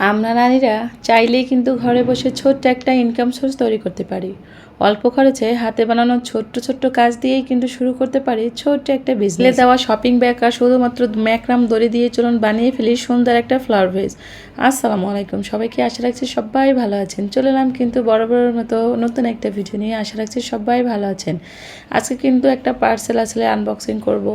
আমরা নারীরা চাইলেই কিন্তু ঘরে বসে ছোট্ট একটা ইনকাম সোর্স তৈরি করতে পারি। অল্প খরচে হাতে বানানো ছোট্ট ছোট্ট কাজ দিয়েই কিন্তু শুরু করতে পারি ছোট্ট একটা বিজনেস। দেওয়া শপিং ব্যাগ আর শুধুমাত্র ম্যাক্রাম দড়ি দিয়ে চলুন বানিয়ে ফেলি সুন্দর একটা ফ্লাওয়ার ভেজ। আসসালামু আলাইকুম, সবাইকে আশা রাখছি সবাই ভালো আছেন। চলে এলাম কিন্তু বরাবরের মতো নতুন একটা ভিডিও নিয়ে। আশা রাখছি সবাই ভালো আছেন। আজকে কিন্তু একটা পার্সেল আসলে আনবক্সিং করব।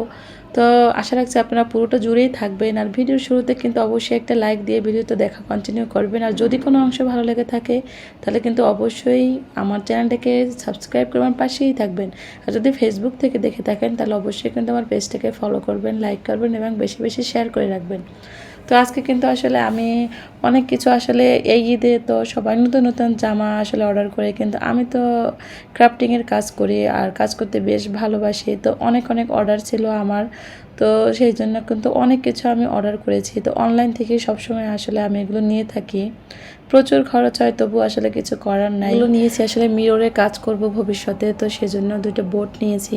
তো আশা রাখছি আপনারা পুরোটা জুড়েই থাকবেন। আর ভিডিওর শুরুতে কিন্তু অবশ্যই একটা লাইক দিয়ে ভিডিওটা দেখা কন্টিনিউ করবেন। আর যদি কোনো অংশ ভালো লেগে থাকে তাহলে কিন্তু অবশ্যই আমার চ্যানেলটাকে সাবস্ক্রাইব করবেন, পাশেই থাকবেন। আর যদি ফেসবুক থেকে দেখে থাকেন তাহলে অবশ্যই কিন্তু আমার পেজটাকে ফলো করবেন, লাইক করবেন এবং বেশি বেশি শেয়ার করে রাখবেন। তো আজকে কিন্তু আসলে আমি অনেক কিছু আসলে এই ঈদে তো সবাই নতুন নতুন জামা আসলে অর্ডার করে, কিন্তু আমি তো ক্রাফটিংয়ের কাজ করি আর কাজ করতে বেশ ভালোবাসি। তো অনেক অনেক অর্ডার ছিল আমার, তো সেই জন্য কিন্তু অনেক কিছু আমি অর্ডার করেছি। তো অনলাইন থেকে সবসময় আসলে আমি এগুলো নিয়ে থাকি। প্রচুর খরচ হয়, তবু আসলে কিছু করার নাই। এগুলো নিয়েছি আসলে মিররে কাজ করব ভবিষ্যতে, তো সেজন্য দুটো বোট নিয়েছি।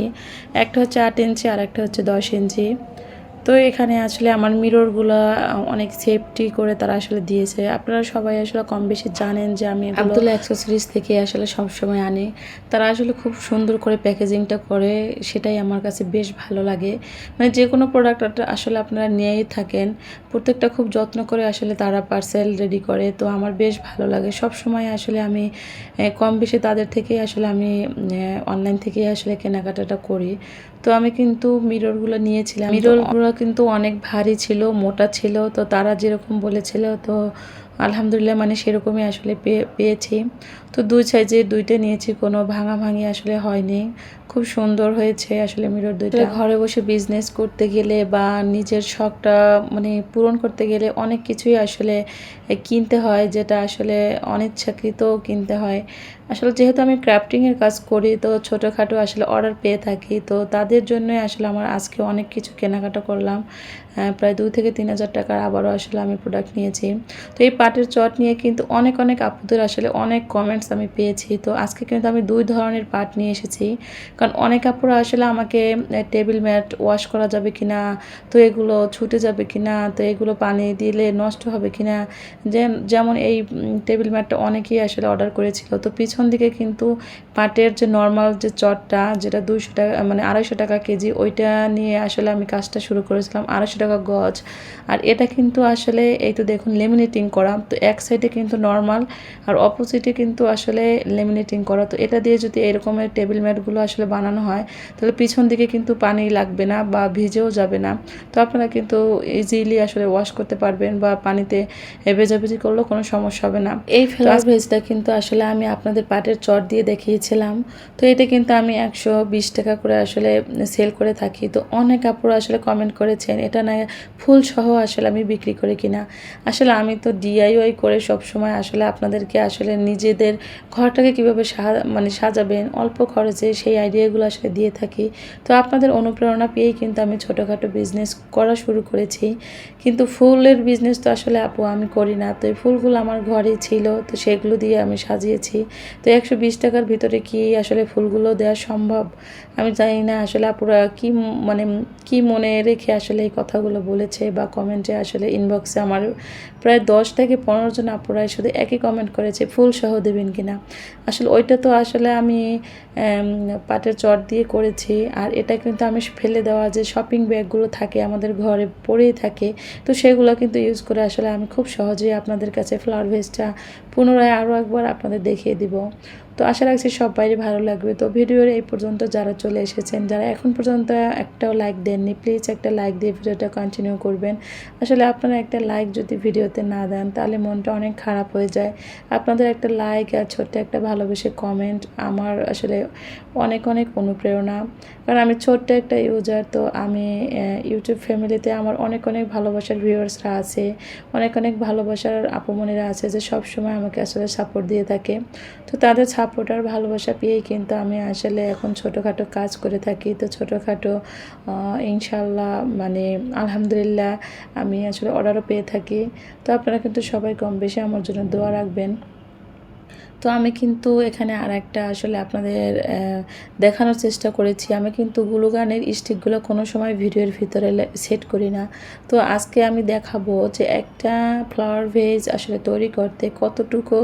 একটা হচ্ছে 8 ইঞ্চি আর একটা হচ্ছে 10 ইঞ্চি। তো এখানে আসলে আমার মিররগুলো অনেক সেফটি করে তারা আসলে দিয়েছে। আপনারা সবাই আসলে কম বেশি জানেন যে আমি আব্দুল্লাহ অ্যাক্সেসরিজ থেকে আসলে সবসময় আনি। তারা আসলে খুব সুন্দর করে প্যাকেজিংটা করে, সেটাই আমার কাছে বেশ ভালো লাগে। মানে যে কোনো প্রোডাক্ট আসলে আপনারা নিয়েই থাকেন, প্রত্যেকটা খুব যত্ন করে আসলে তারা পার্সেল রেডি করে। তো আমার বেশ ভালো লাগে। সব সময় আসলে আমি কম বেশি তাদের থেকেই আসলে আমি অনলাইন থেকেই আসলে কেনাকাটাটা করি। তো আমি কিন্তু মিররগুলো নিয়েছিলাম। মিররগুলো কিন্তু অনেক ভারী ছিল, মোটা ছিল। তো তারা যেরকম বলেছিল, তো আলহামদুলিল্লাহ মানে সেরকমই আসলে পেয়েছি। তো দুই সাইজে দুইটা নিয়েছি, কোনো ভাঙাভাঙি আসলে হয়নি। খুব সুন্দর হয়েছে আসলে মিরর দুইটা। ঘরে বসে বিজনেস করতে গেলে বা নিজের শখটা মানে পূরণ করতে গেলে অনেক কিছুই আসলে কিনতে হয়, যেটা আসলে অনিচ্ছাকৃত কিনতে হয়। আসলে যেহেতু আমি ক্রাফটিংয়ের কাজ করি, তো ছোটোখাটো আসলে অর্ডার পেয়ে থাকি। তো তাদের জন্যই আসলে আমার আজকে অনেক কিছু কেনাকাটা করলাম। প্রায় 2 থেকে 3 হাজার টাকার আবারও আসলে আমি প্রোডাক্ট নিয়েছি। তো এই পাটের চট নিয়ে কিন্তু অনেক অনেক আপুদের আসলে অনেক কমেন্টস আমি পেয়েছি। তো আজকে কিন্তু আমি 2 ধরনের পাট নিয়ে এসেছি, কারণ অনেক আপুরা আসলে আমাকে টেবিল ম্যাট ওয়াশ করা যাবে কিনা, তো এগুলো ছুটে যাবে কিনা, তো এগুলো পানি দিলে নষ্ট হবে কিনা। যেমন এই টেবিল ম্যাটটা অনেকেই আসলে অর্ডার করেছিল। তো পিছন দিকে কিন্তু পাটের যে নর্মাল যে চটটা, যেটা 200 টাকা মানে 250 টাকা কেজি, ওইটা নিয়ে আসলে আমি কাজটা শুরু করেছিলাম। 250 টাকা গজ। আর এটা কিন্তু আসলে এই তো দেখুন লেমিনেটিং করা। তো এক সাইডে কিন্তু নর্মাল আর অপোজিটে কিন্তু আসলে লেমিনেটিং করা। তো এটা দিয়ে যদি এরকমের টেবিল ম্যাটগুলো আসলে বানানো হয়, তাহলে পিছন দিকে কিন্তু পানি লাগবে না বা ভিজেও যাবে না। তো আপনারা কিন্তু ইজিলি আসলে ওয়াশ করতে পারবেন বা পানিতে ভেজাভেজি করলেও কোনো সমস্যা হবে না। এই ফ্লাওয়ার ভেজটা কিন্তু আসলে আমি আপনাদের পাটের চট দিয়ে দেখিয়েছিলাম। তো এটা কিন্তু আমি 120 টাকা করে আসলে সেল করে থাকি। তো অনেক আপুরা আসলে কমেন্ট করেছেন এটা না ফুল সহ আসলে আমি বিক্রি করি কিনা। আসলে আমি তো ডিআইওয়াই করে সবসময় আসলে আপনাদেরকে আসলে নিজেদের ঘরটাকে কীভাবে মানে সাজাবেন অল্প খরচে, সেই আইডিয়াগুলো আসলে দিয়ে থাকি। তো আপনাদের অনুপ্রেরণা পেয়েই কিন্তু আমি ছোটোখাটো বিজনেস করা শুরু করেছি। কিন্তু ফুলের বিজনেস তো আসলে আপু আমি করি না। তো এই ফুলগুলো আমার ঘরেই ছিল, তো সেগুলো দিয়ে আমি সাজিয়েছি। তো 120 টাকার ভিতরে কি আসলে ফুলগুলো দেওয়া সম্ভব? আমি জানি না আসলে আপুরা মানে কি মনে রেখে আসলে এই কথাগুলো বলেছে বা কমেন্টে আসলে ইনবক্সে আমার প্রায় 10 থেকে 15 জন আপুরাই শুধু একই কমেন্ট করেছে ফুল সহ দেবেন কিনা। আসলে ওইটা তো আসলে আমি পাটের চট দিয়ে করেছি। আর এটা কিন্তু আমি ফেলে দেওয়া যে শপিং ব্যাগগুলো থাকে আমাদের ঘরে পড়েই থাকে, তো সেগুলো কিন্তু ইউজ করে আসলে আমি খুব সহজেই আপনাদের কাছে ফ্লাওয়ার ভেজটা পুনরায় আরও একবার আপনাদের দেখিয়ে দিব। তো আশা রাখছি সবারই ভালো লাগবে। তো ভিডিওর এই পর্যন্ত যারা চলে এসেছেন, যারা এখন পর্যন্ত একটাও লাইক দেননি, প্লিজ একটা লাইক দিয়ে ভিডিওটা কন্টিনিউ করবেন। আসলে আপনারা একটা লাইক যদি ভিডিওতে না দেন তাহলে মনটা অনেক খারাপ হয়ে যায়। আপনাদের একটা লাইক আর ছোট্ট একটা ভালোবেসে কমেন্ট আমার আসলে অনেক অনেক অনুপ্রেরণা। কারণ আমি ছোট্ট একটা ইউজার, তো আমি ইউটিউব ফ্যামিলিতে আমার অনেক অনেক ভালোবাসার ভিউয়ার্সরা আছে, অনেক অনেক ভালোবাসার আপুমনিরা আছে যে সব সময় আমাকে আসলে সাপোর্ট দিয়ে থাকে। তো তাদের সাপোর্ট আর ভালোবাসা পেয়েই কিন্তু আমি আসলে এখন ছোটোখাটো কাজ করে থাকি। তো ছোটোখাটো ইনশাল্লাহ মানে আলহামদুলিল্লাহ আমি আসলে অর্ডারও পেয়ে থাকি। তো আপনারা কিন্তু সবাই কম বেশি আমার জন্য দোয়া রাখবেন। তো আমি কিন্তু এখানে আরেকটা আসলে আপনাদের দেখানোর চেষ্টা করেছি। আমি কিন্তু গ্লু গানের স্টিকগুলো কোনো সময় ভিডিওর ভিতরে সেট করি না। তো আজকে আমি দেখাবো যে একটা ফ্লাওয়ার ভেজ আসলে তৈরি করতে কতটুকু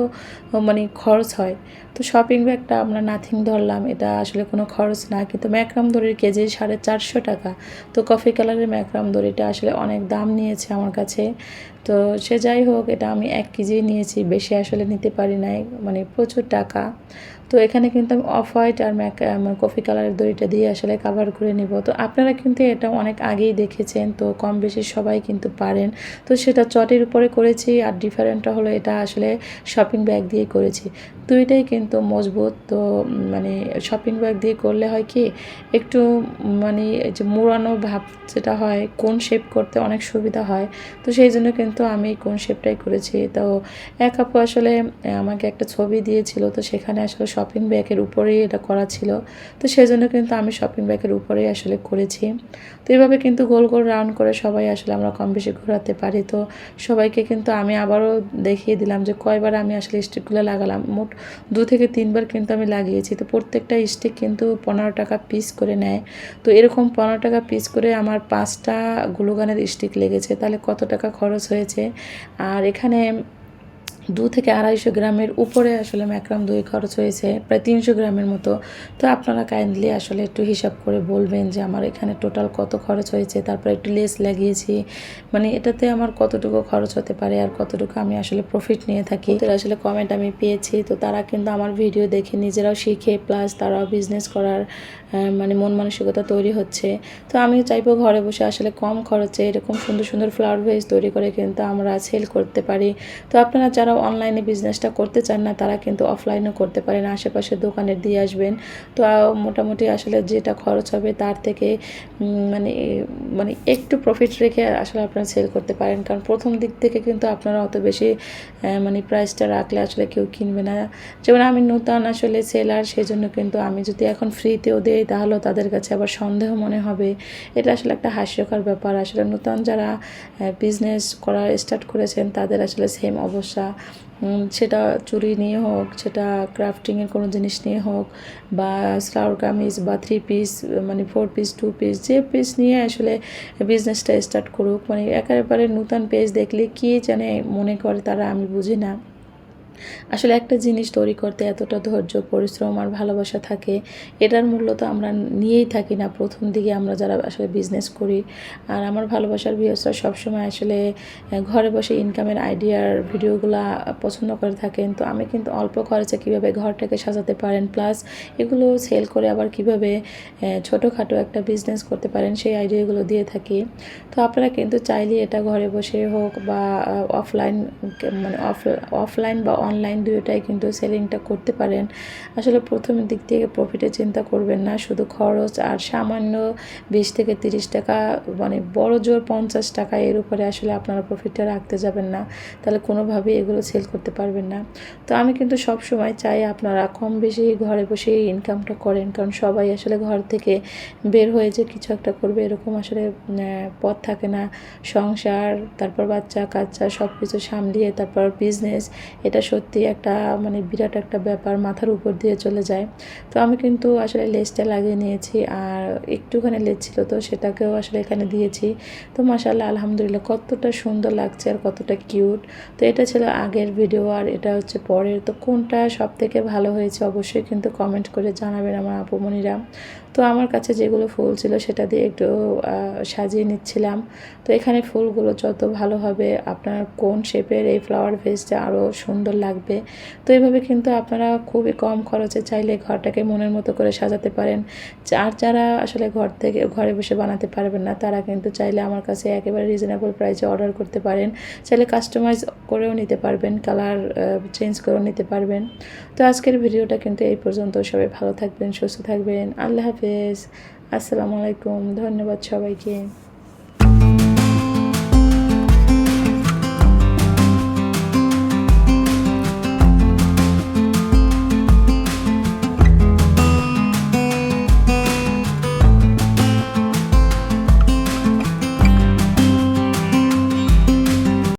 মানে খরচ হয়। তো শপিং ব্যাগটা আমরা নাথিং ধরলাম, এটা আসলে কোনো খরচ না, কিন্তু ম্যাক্রাম দড়ির কেজি 450 টাকা। তো কফি কালারের ম্যাক্রাম দড়িটা আসলে অনেক দাম নিয়েছে আমার কাছে। তো সে যাই হোক, এটা আমি 1 কেজি নিয়েছি, বেশি আসলে নিতে পারি নাই, মানে প্রচুর টাকা। তো এখানে কিন্তু আমি অফ হোয়াইট আর কফি কালারের দড়িটা দিয়ে আসলে কাভার করে নিব। তো আপনারা কিন্তু এটা অনেক আগেই দেখেছেন, তো কম বেশি সবাই কিন্তু পারেন। তো সেটা চটের উপরে করেছি, আর ডিফারেন্টটা হলো এটা আসলে শপিং ব্যাগ দিয়ে করেছি। দুইটাই কিন্তু মজবুত। তো মানে শপিং ব্যাগ দিয়ে করলে হয় কি, একটু মানে এই যে মোড়ানো ভাব যেটা হয়, কোন শেপ করতে অনেক সুবিধা হয়। তো সেই জন্য কিন্তু আমি কোন শেপটাই করেছি। তো এক আপু আসলে আমাকে একটা ছবি দিয়েছিল, তো সেখানে আসলে শপিং ব্যাগের উপরেই এটা করা ছিল। তো সেজন্য কিন্তু আমি শপিং ব্যাগের উপরেই আসলে করেছি। তো এইভাবে কিন্তু গোল গোল রাউন্ড করে সবাই আসলে আমরা কম বেশি ঘোরাতে পারি। তো সবাইকে কিন্তু আমি আবারও দেখিয়ে দিলাম যে কয়বার আমি আসলে স্টিকগুলো লাগালাম। মোট 2 থেকে 3 বার কিন্তু আমি লাগিয়েছি। তো প্রত্যেকটা স্টিক কিন্তু 15 টাকা পিস করে নেয়। তো এরকম 15 টাকা পিস করে আমার 5টা গ্লু গানের স্টিক লেগেছে। তাহলে কত টাকা খরচ হয়েছে। আর এখানে 2 থেকে 250 গ্রামের উপরে আসলে ম্যাক্রাম দই খরচ হয়েছে, প্রায় 300 গ্রামের মতো। তো আপনারা কাইন্ডলি আসলে একটু হিসাব করে বলবেন যে আমার এখানে টোটাল কত খরচ হয়েছে, তারপর একটু লেস লাগিয়েছি, মানে এটাতে আমার কতটুকু খরচ হতে পারে আর কতটুকু আমি আসলে প্রফিট নিয়ে থাকি। তো আসলে কমেন্ট আমি পেয়েছি, তো তারা কিন্তু আমার ভিডিও দেখে নিজেরাও শিখে, প্লাস তারাও বিজনেস করার মানে মন মানসিকতা তৈরি হচ্ছে। তো আমিও চাইবো ঘরে বসে আসলে কম খরচে এরকম সুন্দর সুন্দর ফ্লাওয়ার ভেজ তৈরি করে কিন্তু আমরা সেল করতে পারি। তো আপনারা যারা অনলাইনে বিজনেসটা করতে চান না, তারা কিন্তু অফলাইনও করতে পারেন, আশেপাশের দোকানে দিয়ে আসবেন। তো মোটামুটি আসলে যেটা খরচ হবে তার থেকে মানে মানে একটু প্রফিট রেখে আসলে আপনারা সেল করতে পারেন। কারণ প্রথম দিক থেকে কিন্তু আপনারা অত বেশি মানে প্রাইসটা রাখলে আসলে কেউ কিনবে না। যেমন আমি নতুন আসলে সেলার, সেই জন্য কিন্তু আমি যদি এখন ফ্রিতেও দিই তাহলেও তাদের কাছে আবার সন্দেহ মনে হবে। এটা আসলে একটা হাস্যকর ব্যাপার। আসলে নতুন যারা বিজনেস করা স্টার্ট করেছেন তাদের আসলে সেম অবস্থা। সেটা চুড়ি নিয়ে হোক, সেটা ক্রাফটিংয়ের কোনো জিনিস নিয়ে হোক, বা সালোয়ার কামিজ বা 3 পিস, মানে 4 পিস 2 পিস, যে পিস নিয়ে আসলে বিজনেসটা স্টার্ট করুক, মানে একেবারে নতুন পেজ দেখলে কী জানে মনে করে তারা, আমি বুঝি না। আসলে একটা জিনিস তৈরি করতে এতটা ধৈর্য, পরিশ্রম আর ভালোবাসা থাকে, এটার মূল্য তো আমরা নিয়েই থাকি না প্রথম দিকে আমরা যারা আসলে বিজনেস করি। আর আমার ভালোবাসার ভিউয়ার্সরা সবসময় আসলে ঘরে বসে ইনকামের আইডিয়ার ভিডিওগুলা পছন্দ করে থাকেন। তো আমি কিন্তু অল্প খরচে কীভাবে ঘরটাকে সাজাতে পারেন, প্লাস এগুলো সেল করে আবার কীভাবে ছোটোখাটো একটা বিজনেস করতে পারেন, সেই আইডিয়াগুলো দিয়ে থাকি। তো আপনারা কিন্তু চাইলে এটা ঘরে বসে হোক বা অফলাইন, মানে অফলাইন বা অনলাইন দুটোটাই কিন্তু সেলিংটা করতে পারেন। আসলে প্রথমের দিক থেকে প্রফিটের চিন্তা করবেন না, শুধু খরচ আর সামান্য 20 থেকে 30 টাকা, মানে বড় জোর 50 টাকা, এর উপরে আসলে আপনারা প্রফিটটা রাখতে যাবেন না, তাহলে কোনোভাবেই এগুলো সেল করতে পারবেন না। তো আমি কিন্তু সব সময় চাই আপনারা কম বেশি ঘরে বসে ইনকামটা করেন, কারণ সবাই আসলে ঘর থেকে বের হয়ে যে কিছু একটা করবে এরকম আসলে পথ থাকে না। সংসার, তারপর বাচ্চা কাচ্চা সব কিছু সামলিয়ে তারপর বিজনেস, এটা সত্যি একটা মানে বিরাট একটা ব্যাপার, মাথার উপর দিয়ে চলে যায়। তো আমি কিন্তু আসলে লেসটা লাগিয়ে নিয়েছি, আর একটুখানি লেস ছিল তো সেটাকেও আসলে এখানে দিয়েছি। তো মাশাআল্লাহ আলহামদুলিল্লাহ কতটা সুন্দর লাগছে আর কতটা কিউট। তো এটা ছিল আগের ভিডিও, আর এটা হচ্ছে পরের। তো কোনটা সব থেকে ভালো হয়েছে অবশ্যই কিন্তু কমেন্ট করে জানাবেন আমার আপুমণিরা। তো আমার কাছে যেগুলো ফুল ছিল সেটা দিয়ে একটু সাজিয়ে নিচ্ছিলাম। তো এখানে ফুলগুলো যত ভালো হবে, আপনার কোন শেপের এই ফ্লাওয়ার ভেজটা আরও সুন্দর লাগবে। তো এইভাবে কিন্তু আপনারা খুবই কম খরচে চাইলে ঘরটাকে মনের মতো করে সাজাতে পারেন। আর যারা আসলে ঘরে বসে বানাতে পারবেন না, তারা কিন্তু চাইলে আমার কাছে একেবারে রিজনেবল প্রাইসে অর্ডার করতে পারেন। চাইলে কাস্টমাইজ করেও নিতে পারবেন, কালার চেঞ্জ করেও নিতে পারবেন। তো আজকের ভিডিওটা কিন্তু এই পর্যন্ত। সবাই ভালো থাকবেন, সুস্থ থাকবেন। আল্লাহ হাফেজ, আসসালামু আলাইকুম, ধন্যবাদ সবাইকে।